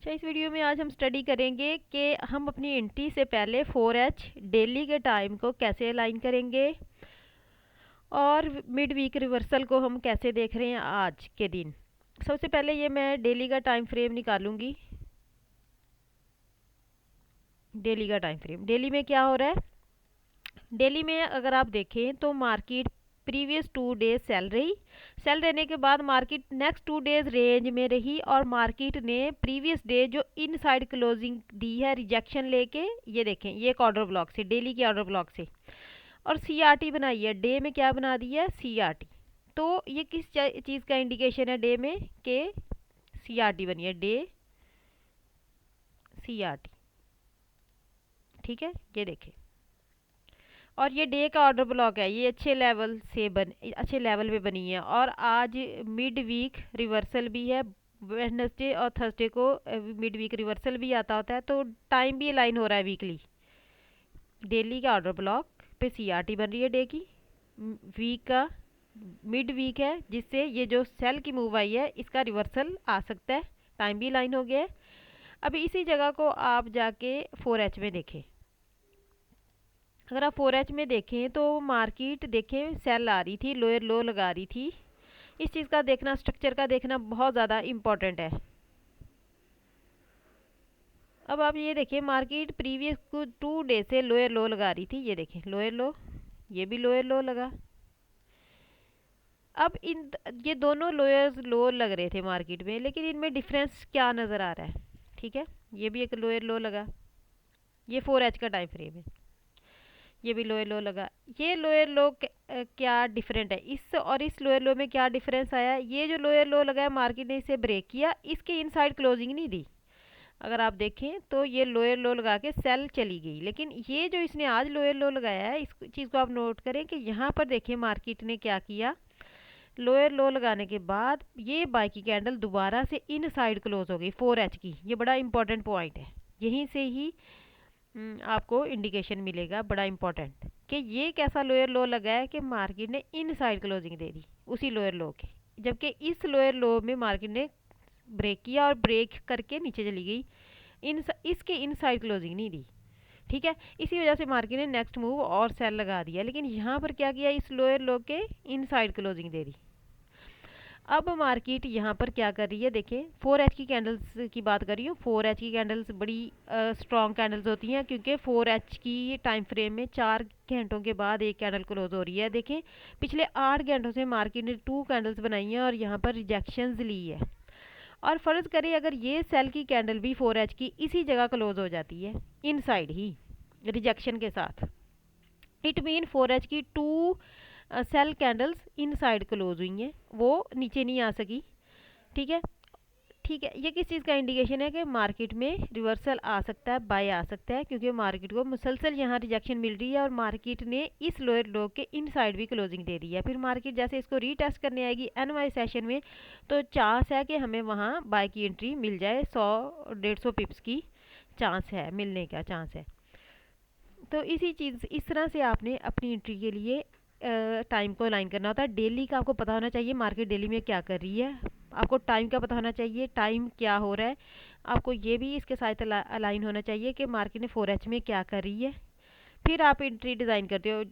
अच्छा, इस वीडियो में आज हम स्टडी करेंगे कि हम अपनी एंट्री से पहले 4H डेली के टाइम को कैसे अलाइन करेंगे और मिड वीक रिवर्सल को हम कैसे देख रहे हैं आज के दिन। सबसे पहले ये मैं डेली का टाइम फ्रेम निकालूंगी। डेली का टाइम फ्रेम, डेली में क्या हो रहा है। डेली में अगर आप देखें तो मार्केट प्रीवियस 2 डेज सेल रहने के बाद मार्केट नेक्स्ट 2 डेज रेंज में रही और मार्केट ने प्रीवियस डे जो इनसाइड क्लोजिंग दी है रिजेक्शन लेके, ये देखें ये एक ऑर्डर ब्लॉक से, डेली के ऑर्डर ब्लॉक से, और सीआरटी बनाई है। डे में क्या बना दी है, सीआरटी। तो ये किस चीज़ का इंडिकेशन है डे में, के सीआरटी बनी है, डे सीआरटी। ठीक है, ये देखें, और ये डे का ऑर्डर ब्लॉक है, ये अच्छे लेवल पे बनी है। और आज मिड वीक रिवर्सल भी है, वेडनेसडे और थर्सडे को मिड वीक रिवर्सल भी आता होता है, तो टाइम भी अलाइन हो रहा है वीकली। डेली का ऑर्डर ब्लॉक पे सीआरटी बन रही है डे की, वीक का मिड वीक है, जिससे ये जो सेल की मूव आई है इसका रिवर्सल आ सकता है, टाइम भी अलाइन हो गया है। अभी इसी जगह को आप जाके 4H में देखें। अगर आप 4H में देखें तो मार्केट देखें सेल आ रही थी, लोअर लो लगा रही थी। इस चीज़ का देखना, स्ट्रक्चर का देखना बहुत ज़्यादा इम्पोर्टेंट है। अब आप ये देखें, मार्केट प्रीवियस 2 डे से लोअर लो लगा रही थी, ये देखें लोअर लो, ये भी लोअर लो लगा। अब ये दोनों लोअर लो लग रहे थे मार्केट में, लेकिन इनमें डिफरेंस क्या नज़र आ रहा है। ठीक है, ये भी एक लोअर लो लगा, ये 4H का टाइम फ्रेम है, ये भी लोअर लो लगा। ये लोअर लो क्या डिफरेंट है, इस और इस लोअर लो में क्या डिफरेंस आया। ये जो लोअर लो लगा है मार्केट ने इसे ब्रेक किया, इसके इनसाइड क्लोजिंग नहीं दी। अगर आप देखें तो ये लोअर लो लगा के सेल चली गई, लेकिन ये जो इसने आज लोअर लो लगाया है, इस चीज़ को आप नोट करें कि यहाँ पर देखें मार्केट ने क्या किया। लोअर लो लगाने के बाद ये बाई की कैंडल दोबारा से इनसाइड क्लोज हो गई 4H की। ये बड़ा इंपॉर्टेंट पॉइंट है, यहीं से ही आपको इंडिकेशन मिलेगा बड़ा इंपॉर्टेंट कि ये कैसा लोअर लो लगा है कि मार्केट ने इनसाइड क्लोजिंग दे दी उसी लोअर लो के, जबकि इस लोअर लो में मार्केट ने ब्रेक किया और ब्रेक करके नीचे चली गई, इसके इनसाइड क्लोजिंग नहीं दी। ठीक है, इसी वजह से मार्केट ने नेक्स्ट मूव और सेल लगा दिया, लेकिन यहाँ पर क्या किया, इस लोअर लो के इनसाइड क्लोजिंग दे दी। अब मार्केट यहाँ पर क्या कर रही है, देखें 4H की कैंडल्स की बात कर रही हूँ। 4H की कैंडल्स बड़ी स्ट्रॉन्ग कैंडल्स होती हैं, क्योंकि 4H की टाइम फ्रेम में 4 घंटों के बाद एक कैंडल क्लोज हो रही है। देखें पिछले 8 घंटों से मार्केट ने 2 कैंडल्स बनाई हैं और यहाँ पर रिजेक्शंस ली है। और फ़र्ज़ करें अगर ये सेल की कैंडल भी 4H की इसी जगह क्लोज हो जाती है इनसाइड ही रिजेक्शन के साथ, इट मीन 4H की 2 सेल कैंडल्स इनसाइड क्लोज हुई हैं, वो नीचे नहीं आ सकी। ठीक है, ठीक है, ये किस चीज़ का इंडिकेशन है कि मार्केट में रिवर्सल आ सकता है, बाय आ सकता है, क्योंकि मार्केट को मुसलसल यहाँ रिजेक्शन मिल रही है और मार्केट ने इस लोअर लो के इनसाइड भी क्लोजिंग दे दी है। फिर मार्केट जैसे इसको रीटेस्ट करने आएगी एनवाई सेशन में, तो चांस है कि हमें वहाँ बाय की एंट्री मिल जाए, 100-150 पिप्स की चांस है, मिलने का चांस है। तो इसी चीज़, इस तरह से आपने अपनी एंट्री के लिए टाइम को अलाइन करना होता है। डेली का आपको पता होना चाहिए मार्केट डेली में क्या कर रही है, आपको टाइम का पता होना चाहिए टाइम क्या हो रहा है, आपको ये भी इसके साथ अलाइन होना चाहिए कि मार्केट ने 4H में क्या कर रही है, फिर आप एंट्री डिज़ाइन करते हो।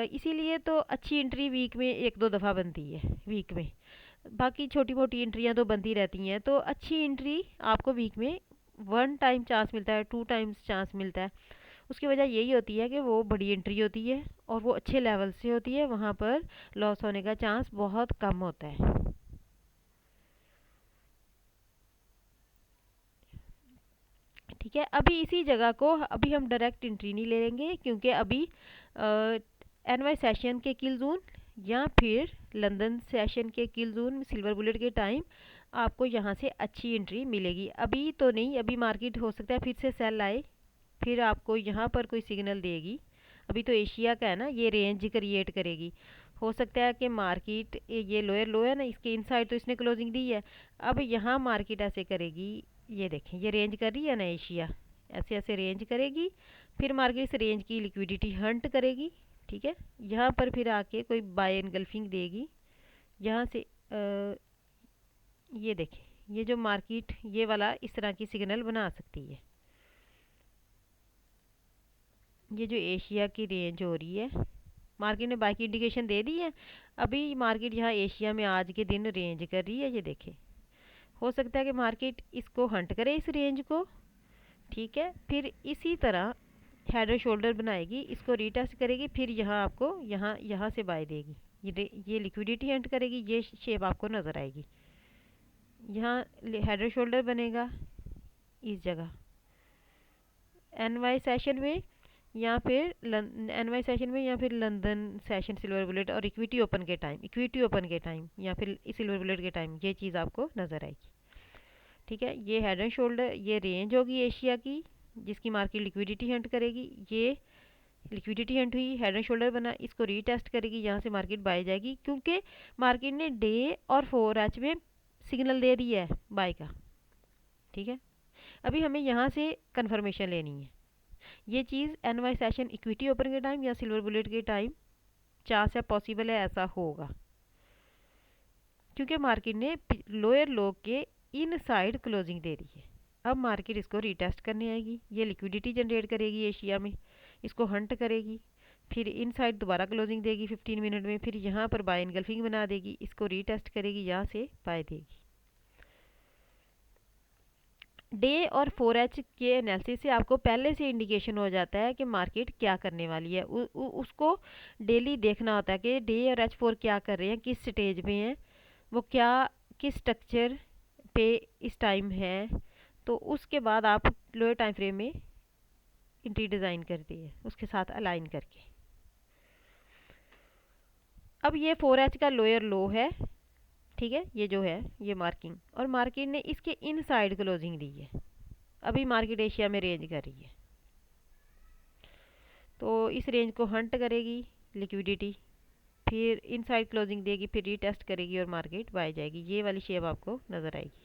इसीलिए तो अच्छी एंट्री वीक में 1-2 दफ़ा बनती है वीक में, बाकी छोटी मोटी एंट्रियाँ तो बनती रहती हैं। तो अच्छी एंट्री आपको वीक में 1 टाइम चांस मिलता है, 2 टाइम्स चांस मिलता है। उसकी वजह यही होती है कि वो बड़ी एंट्री होती है और वो अच्छे लेवल से होती है, वहाँ पर लॉस होने का चांस बहुत कम होता है। ठीक है, अभी इसी जगह को अभी हम डायरेक्ट एंट्री नहीं ले लेंगे, क्योंकि अभी एनवाई सेशन के किल जोन या फिर लंदन सेशन के किल जोन सिल्वर बुलेट के टाइम आपको यहाँ से अच्छी एंट्री मिलेगी। अभी तो नहीं, अभी मार्केट हो सकता है फिर से सेल आए, फिर आपको यहाँ पर कोई सिग्नल देगी। अभी तो एशिया का है ना, ये रेंज क्रिएट करेगी। हो सकता है कि मार्केट, ये लोअर लो है ना, इसके इनसाइड तो इसने क्लोजिंग दी है, अब यहाँ मार्केट ऐसे करेगी, ये देखें ये रेंज कर रही है ना एशिया, ऐसे ऐसे रेंज करेगी, फिर मार्केट इस रेंज की लिक्विडिटी हंट करेगी। ठीक है, यहाँ पर फिर आके कोई बाय एनगल्फिंग देगी यहाँ से। ये देखें ये जो मार्केट ये वाला इस तरह की सिग्नल बना सकती है। ये जो एशिया की रेंज हो रही है, मार्केट ने बाई की इंडिकेशन दे दी है। अभी मार्केट यहाँ एशिया में आज के दिन रेंज कर रही है, ये देखें। हो सकता है कि मार्केट इसको हंट करे, इस रेंज को, ठीक है। फिर इसी तरह हेड और शोल्डर बनाएगी, इसको रीटेस्ट करेगी, फिर यहाँ आपको यहाँ से बाय देगी। ये लिक्विडिटी हंट करेगी, ये शेप आपको नज़र आएगी। यहाँ हेड और शोल्डर बनेगा इस जगह एनवाई सेशन में, या फिर एनवाई सेशन में, या फिर लंदन सेशन सिल्वर बुलेट और इक्विटी ओपन के टाइम, या फिर सिल्वर बुलेट के टाइम ये चीज़ आपको नज़र आएगी। ठीक है, ये हेड एंड शोल्डर, ये रेंज होगी एशिया की जिसकी मार्केट लिक्विडिटी हंट करेगी। ये लिक्विडिटी हंट हुई, हेड एंड शोल्डर बना, इसको रीटेस्ट करेगी, यहाँ से मार्केट बाय जाएगी, क्योंकि मार्केट ने डे और 4H में सिग्नल दे दिया है बाय का। ठीक है, अभी हमें यहाँ से कंफर्मेशन लेनी है। ये चीज़ एनवाई सेशन इक्विटी ओपन के टाइम या सिल्वर बुलेट के टाइम चांस है, पॉसिबल है ऐसा होगा, क्योंकि मार्केट ने लोअर लो के इनसाइड क्लोजिंग दे दी है। अब मार्केट इसको रीटेस्ट करने आएगी, ये लिक्विडिटी जनरेट करेगी एशिया में, इसको हंट करेगी, फिर इनसाइड दोबारा क्लोजिंग देगी 15 मिनट में, फिर यहाँ पर बाय इनगल्फिंग बना देगी, इसको रीटेस्ट करेगी, यहाँ से बाय देगी। डे और 4H के एनालिसिस से आपको पहले से इंडिकेशन हो जाता है कि मार्केट क्या करने वाली है। उसको डेली देखना होता है कि डे और H4 क्या कर रहे हैं, किस स्टेज में है वो, क्या किस स्ट्रक्चर पे इस टाइम है, तो उसके बाद आप लोअर टाइम फ्रेम में एंट्री डिज़ाइन करती है उसके साथ अलाइन करके। अब ये 4H का लोअर लो है, ठीक है, ये जो है ये मार्किंग, और मार्केट ने इसके इनसाइड क्लोजिंग दी है। अभी मार्केट एशिया में रेंज कर रही है, तो इस रेंज को हंट करेगी लिक्विडिटी, फिर इनसाइड क्लोजिंग देगी, फिर रीटेस्ट करेगी और मार्केट बाय जाएगी। ये वाली शेप आपको नज़र आएगी।